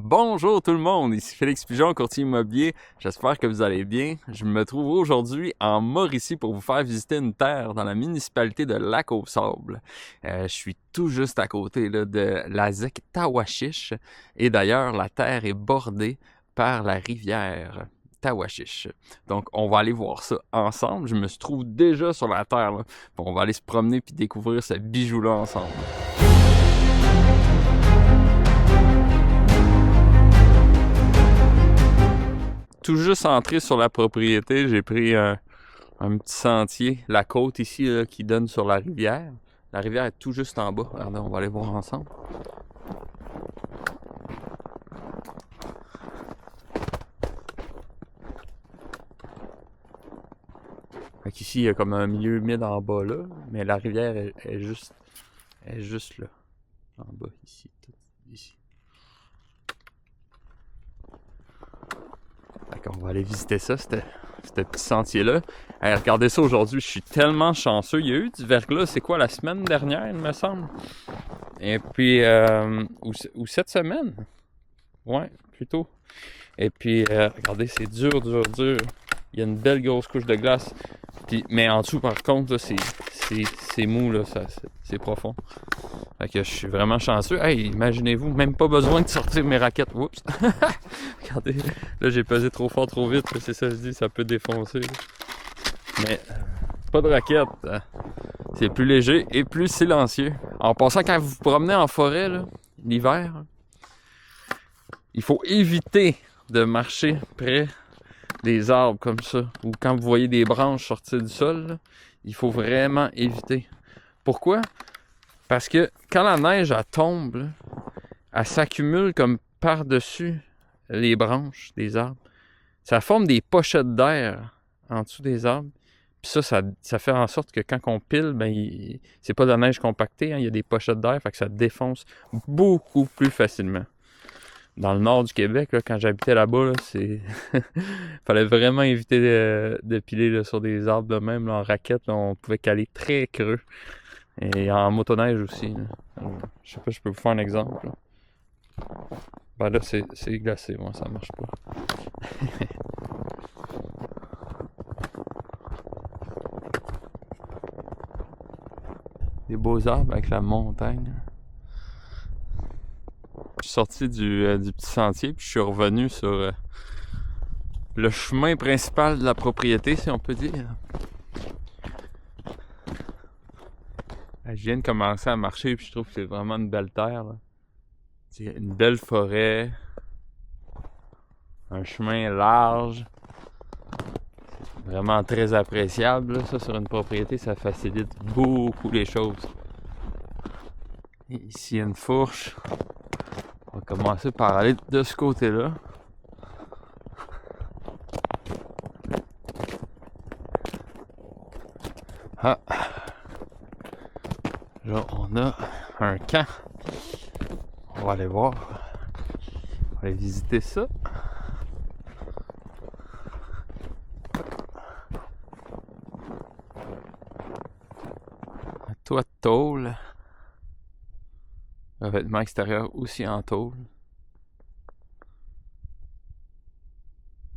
Bonjour tout le monde, ici Félix Pigeon, courtier immobilier. J'espère que vous allez bien. Je me trouve aujourd'hui en Mauricie pour vous faire visiter une terre dans la municipalité de Lac-aux-Sables. Je suis tout juste à côté là, de la ZEC Tawachiche et d'ailleurs la terre est bordée par la rivière Tawachiche. Donc on va aller voir ça ensemble. Je me trouve déjà sur la terre là. Bon, on va aller se promener puis découvrir ce bijou-là ensemble. Tout juste entré sur la propriété, j'ai pris un petit sentier, la côte ici là, qui donne sur la rivière. La rivière est tout juste en bas. Regardez, on va aller voir ensemble. Fait qu'ici, il y a comme un milieu humide en bas là, mais la rivière est juste là. En bas, ici, tout ici. On va aller visiter ça, ce petit sentier-là. Hey, regardez ça aujourd'hui, je suis tellement chanceux. Il y a eu du verglas, c'est quoi, la semaine dernière, il me semble? Et puis, ou cette semaine? Ouais, plutôt. Et puis, regardez, c'est dur. Il y a une belle grosse couche de glace. Puis, mais en dessous, par contre, là, c'est mou, là, c'est profond. Fait que je suis vraiment chanceux. Hey, imaginez-vous, même pas besoin de sortir mes raquettes. Oups! Regardez, là j'ai pesé trop fort, trop vite. C'est ça que je dis, ça peut défoncer. Mais pas de raquettes. C'est plus léger et plus silencieux. En passant, quand vous vous promenez en forêt, l'hiver, il faut éviter de marcher près des arbres comme ça. Ou quand vous voyez des branches sortir du sol, là, il faut vraiment éviter. Pourquoi? Parce que quand la neige elle tombe, là, elle s'accumule comme par-dessus les branches des arbres. Ça forme des pochettes d'air en dessous des arbres. Puis ça fait en sorte que quand on pile, c'est pas de la neige compactée, hein, il y a des pochettes d'air, fait que ça défonce beaucoup plus facilement. Dans le nord du Québec, là, quand j'habitais là-bas, fallait vraiment éviter de piler là, sur des arbres de même, là, en raquette, là, on pouvait caler très creux. Et en motoneige aussi. Là. Je sais pas, je peux vous faire un exemple. Là, là c'est glacé, moi, ça marche pas. Des beaux arbres avec la montagne. Je suis sorti du petit sentier, puis je suis revenu sur le chemin principal de la propriété, si on peut dire. Je viens de commencer à marcher puis je trouve que c'est vraiment une belle terre. Là. C'est une belle forêt, un chemin large, vraiment très appréciable. Là. Ça, sur une propriété, ça facilite beaucoup les choses. Et ici, il y a une fourche. On va commencer par aller de ce côté-là. Ah! Là, on a un camp. On va aller voir. On va aller visiter ça. Un toit de tôle. Un vêtement extérieur aussi en tôle.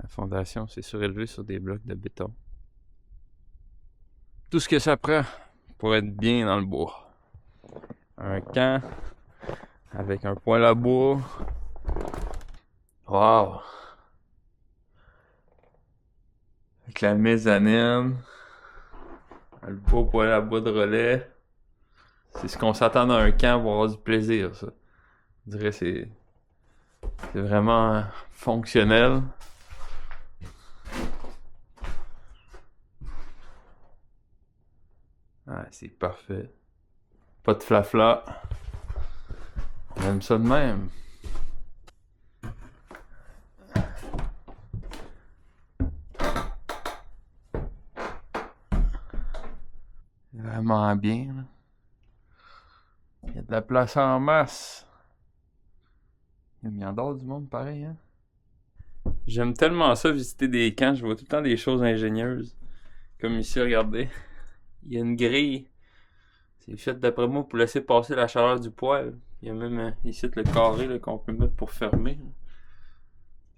La fondation s'est surélevée sur des blocs de béton. Tout ce que ça prend pour être bien dans le bois. Un camp avec un poêle à bois. Wow! Avec la mezzanine. Le beau poêle à bois de relais. C'est ce qu'on s'attend dans un camp pour avoir du plaisir, ça. Je dirais que c'est vraiment fonctionnel. Ah, c'est parfait. Pas de flafla. On aime ça de même. Vraiment bien, là. Il y a de la place en masse. Il y en a du monde pareil, hein? J'aime tellement ça, visiter des camps. Je vois tout le temps des choses ingénieuses. Comme ici, regardez. Il y a une grille. C'est fait d'après moi pour laisser passer la chaleur du poêle. Il y a même ici le carré là, qu'on peut mettre pour fermer.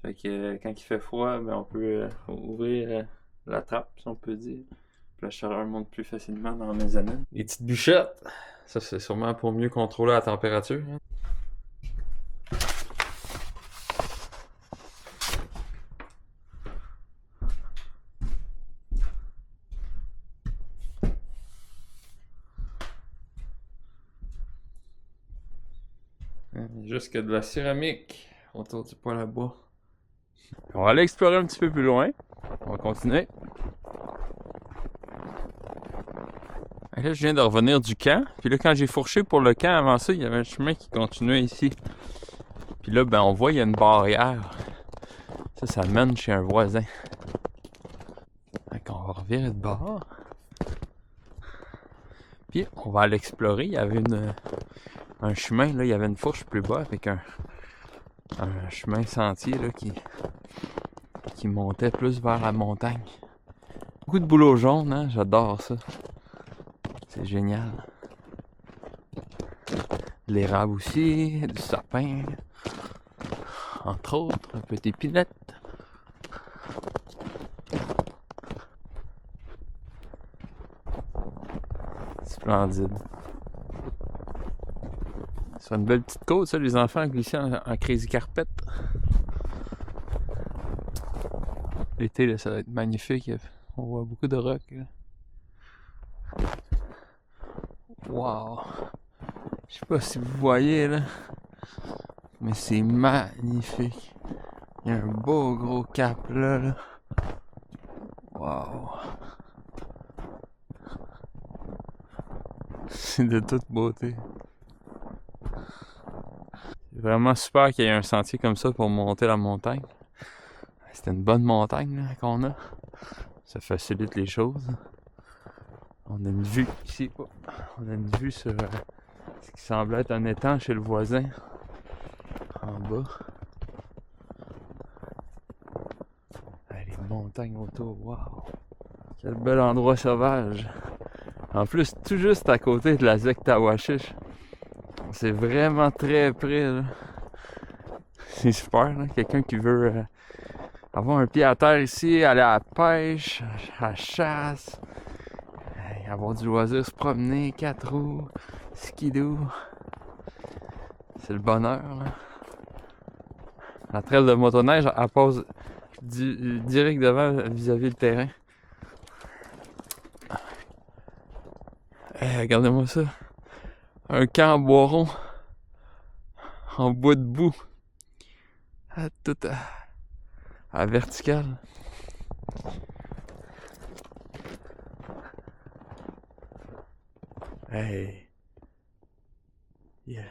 Fait que quand il fait froid, ben on peut ouvrir la trappe, si on peut dire. Puis la chaleur monte plus facilement dans la mezzanine. Les petites bûchettes, ça c'est sûrement pour mieux contrôler la température. Hein. Juste que de la céramique autour du poêle à bois. On va aller explorer un petit peu plus loin. On va continuer. Et là, je viens de revenir du camp. Puis là, quand j'ai fourché pour le camp avant ça, il y avait un chemin qui continuait ici. Puis là, ben, on voit, il y a une barrière. Ça mène chez un voisin. Donc, on va revirer de bord. Puis, on va aller explorer. Il y avait un chemin, là, il y avait une fourche plus bas avec un chemin sentier là, qui montait plus vers la montagne. Beaucoup de bouleaux jaunes, hein? J'adore ça. C'est génial. De l'érable aussi, du sapin. Entre autres, un peu d'épinette. Splendide. C'est une belle petite côte, ça, les enfants glissaient en crazy carpet. L'été, là, ça va être magnifique. On voit beaucoup de rocs. Là. Wow! Je sais pas si vous voyez, là. Mais c'est magnifique. Il y a un beau gros cap, là. Wow! C'est de toute beauté. C'est vraiment super qu'il y ait un sentier comme ça pour monter la montagne. C'était une bonne montagne là, qu'on a. Ça facilite les choses. On a une vue ici. Oh, on a une vue sur ce qui semble être un étang chez le voisin. En bas. Les montagnes autour. Waouh! Quel bel endroit sauvage. En plus, tout juste à côté de la Zec-Tawashish. C'est vraiment très près. Là. C'est super. Là. Quelqu'un qui veut avoir un pied à terre ici, aller à la pêche, à la chasse, avoir du loisir, se promener, 4 roues, skidoo. C'est le bonheur. Là. La trail de motoneige, elle passe direct devant vis-à-vis le terrain. Regardez-moi ça. Un camp en bois rond. En bois de boue. Tout à verticale. Hey! Yeah.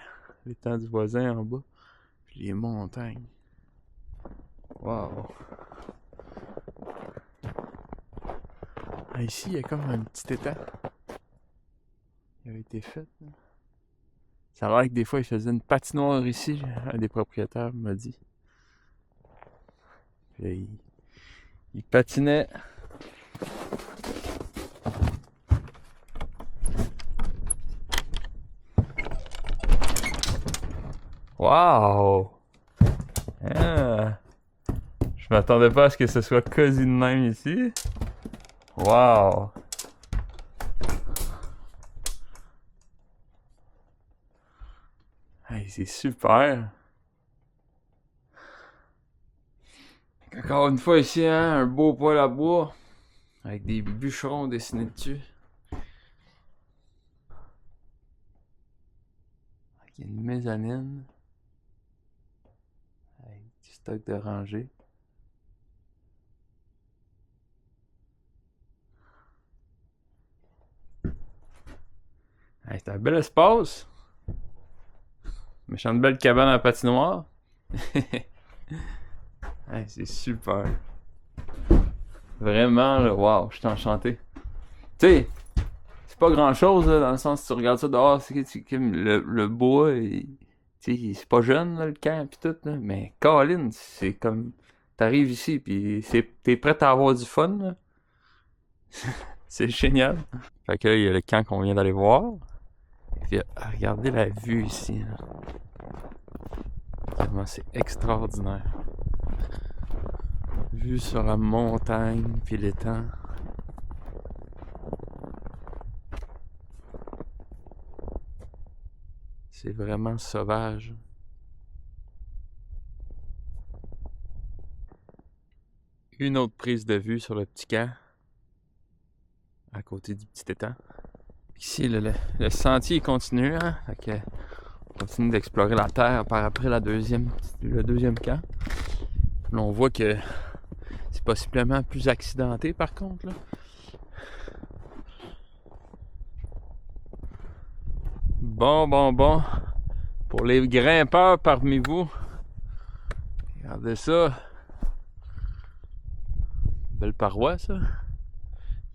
L'étang du voisin en bas. Puis les montagnes. Wow! Ici, il y a comme un petit étang. Il avait été fait. Là. Ça a l'air que des fois, il faisait une patinoire ici. Un des propriétaires m'a dit. Puis, il patinait. Wow! Ah. Je m'attendais pas à ce que ce soit cosy de même ici. Wow! Hey, c'est super! Encore une fois ici, hein, un beau poêle à bois avec des bûcherons dessinés dessus. Il y a une mezzanine avec du stock de rangée. Hey, c'est un bel espace. Méchante belle cabane à patinoire. Hey, c'est super. Vraiment, là, wow, je suis enchanté. Tu sais, c'est pas grand chose, là, dans le sens, si tu regardes ça dehors, c'est que le bois, c'est pas jeune, là, le camp, pis tout, là, mais Colin, c'est comme, t'arrives ici, pis t'es prêt à avoir du fun, là. C'est génial. Fait que là, il y a le camp qu'on vient d'aller voir. Et puis, regardez la vue ici, là. Vraiment, c'est extraordinaire. Vue sur la montagne puis l'étang. C'est vraiment sauvage. Une autre prise de vue sur le petit camp, à côté du petit étang. Ici, le sentier continue, hein? Fait que on continue d'explorer la terre par après le deuxième camp. Là, on voit que c'est possiblement plus accidenté par contre. Là. Bon. Pour les grimpeurs parmi vous, regardez ça. Belle paroi, ça.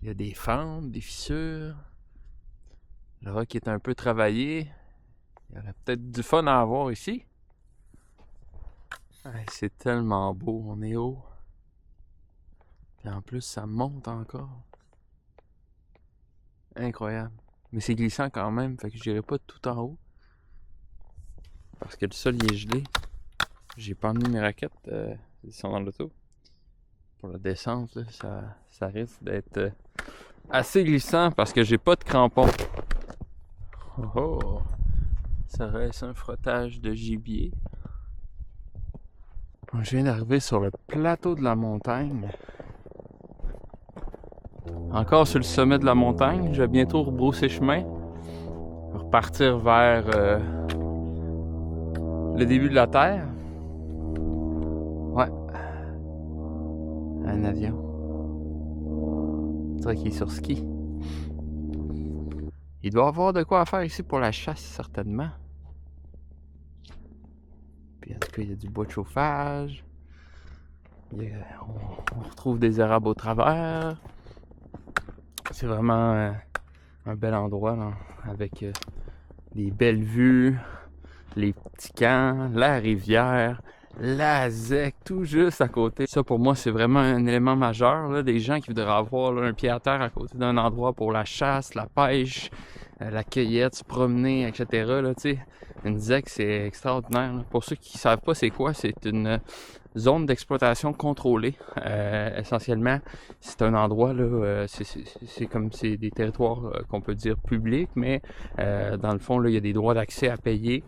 Il y a des fentes, des fissures. Le roc est un peu travaillé. Il y aurait peut-être du fun à avoir ici. C'est tellement beau, on est haut. Et en plus, ça monte encore. Incroyable. Mais c'est glissant quand même, fait que j'irai pas tout en haut. Parce que le sol il est gelé. J'ai pas emmené mes raquettes, ils sont dans l'auto. Pour la descente, là, ça risque d'être assez glissant parce que j'ai pas de crampons. Oh! Ça reste un frottage de gibier. Je viens d'arriver sur le plateau de la montagne. Encore sur le sommet de la montagne. Je vais bientôt rebrousser chemin. Repartir vers le début de la Terre. Ouais. Un avion. C'est vrai qu'il est sur ski. Il doit y avoir de quoi faire ici pour la chasse, certainement. Puis en tout cas, il y a du bois de chauffage. On retrouve des érables au travers. C'est vraiment un bel endroit là, avec des belles vues, les petits camps, la rivière, la ZEC, tout juste à côté. Ça pour moi c'est vraiment un élément majeur. Là, des gens qui voudraient avoir là, un pied à terre à côté d'un endroit pour la chasse, la pêche, la cueillette, se promener, etc. Là, une ZEC c'est extraordinaire. Là. Pour ceux qui ne savent pas c'est quoi, c'est une zone d'exploitation contrôlée. Essentiellement, c'est un endroit, là, c'est comme c'est des territoires qu'on peut dire publics, mais dans le fond, là, il y a des droits d'accès à payer,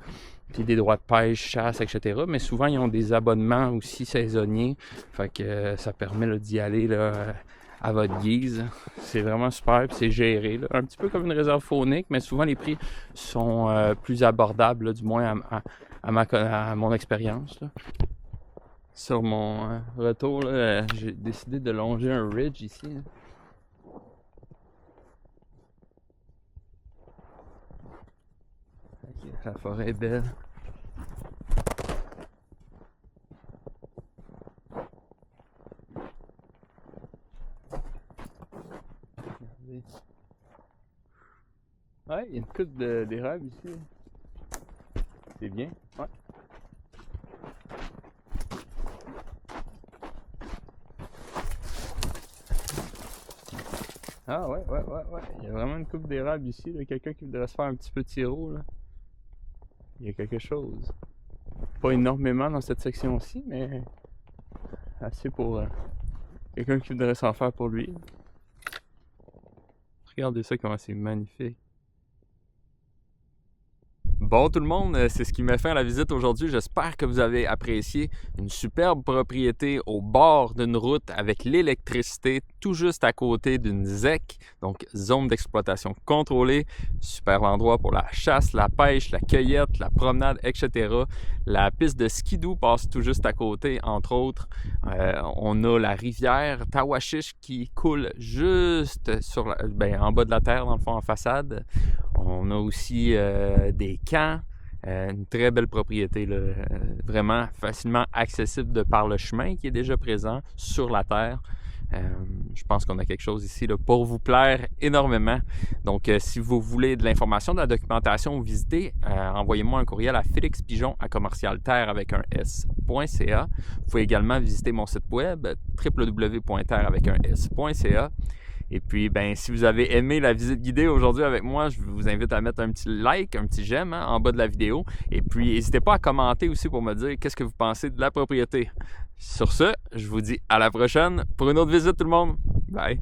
puis des droits de pêche, chasse, etc. Mais souvent, ils ont des abonnements aussi saisonniers, fait que ça permet là, d'y aller là, à votre guise. C'est vraiment super, puis c'est géré, là. Un petit peu comme une réserve faunique, mais souvent les prix sont plus abordables, là, du moins à mon expérience. Là. Sur mon retour, là, j'ai décidé de longer un ridge ici. Là. Okay, la forêt est belle. Regardez. Ouais, il y a une coupe d'érable ici. C'est bien. Ouais. Ah ouais. Il y a vraiment une coupe d'érable ici. Là. Quelqu'un qui voudrait se faire un petit peu de tiro. Là. Il y a quelque chose. Pas énormément dans cette section-ci, mais assez pour quelqu'un qui voudrait s'en faire pour lui. Regardez ça comment c'est magnifique. Bon tout le monde, c'est ce qui met fin à la visite aujourd'hui. J'espère que vous avez apprécié une superbe propriété au bord d'une route avec l'électricité tout juste à côté d'une ZEC, donc zone d'exploitation contrôlée. Super endroit pour la chasse, la pêche, la cueillette, la promenade, etc. La piste de skidoo passe tout juste à côté, entre autres. On a la rivière Tawachiche qui coule juste sur en bas de la terre, dans le fond, en façade. On a aussi des camps, une très belle propriété, là, vraiment facilement accessible de par le chemin qui est déjà présent sur la terre. Je pense qu'on a quelque chose ici là, pour vous plaire énormément. Donc, si vous voulez de l'information, de la documentation ou visiter, envoyez-moi un courriel à felixpigeon@commercialterre avec un s.ca. Vous pouvez également visiter mon site web www.terre avec un s.ca. Et puis, ben, si vous avez aimé la visite guidée aujourd'hui avec moi, je vous invite à mettre un petit like, un petit j'aime en bas de la vidéo. Et puis, n'hésitez pas à commenter aussi pour me dire qu'est-ce que vous pensez de la propriété. Sur ce, je vous dis à la prochaine pour une autre visite tout le monde. Bye!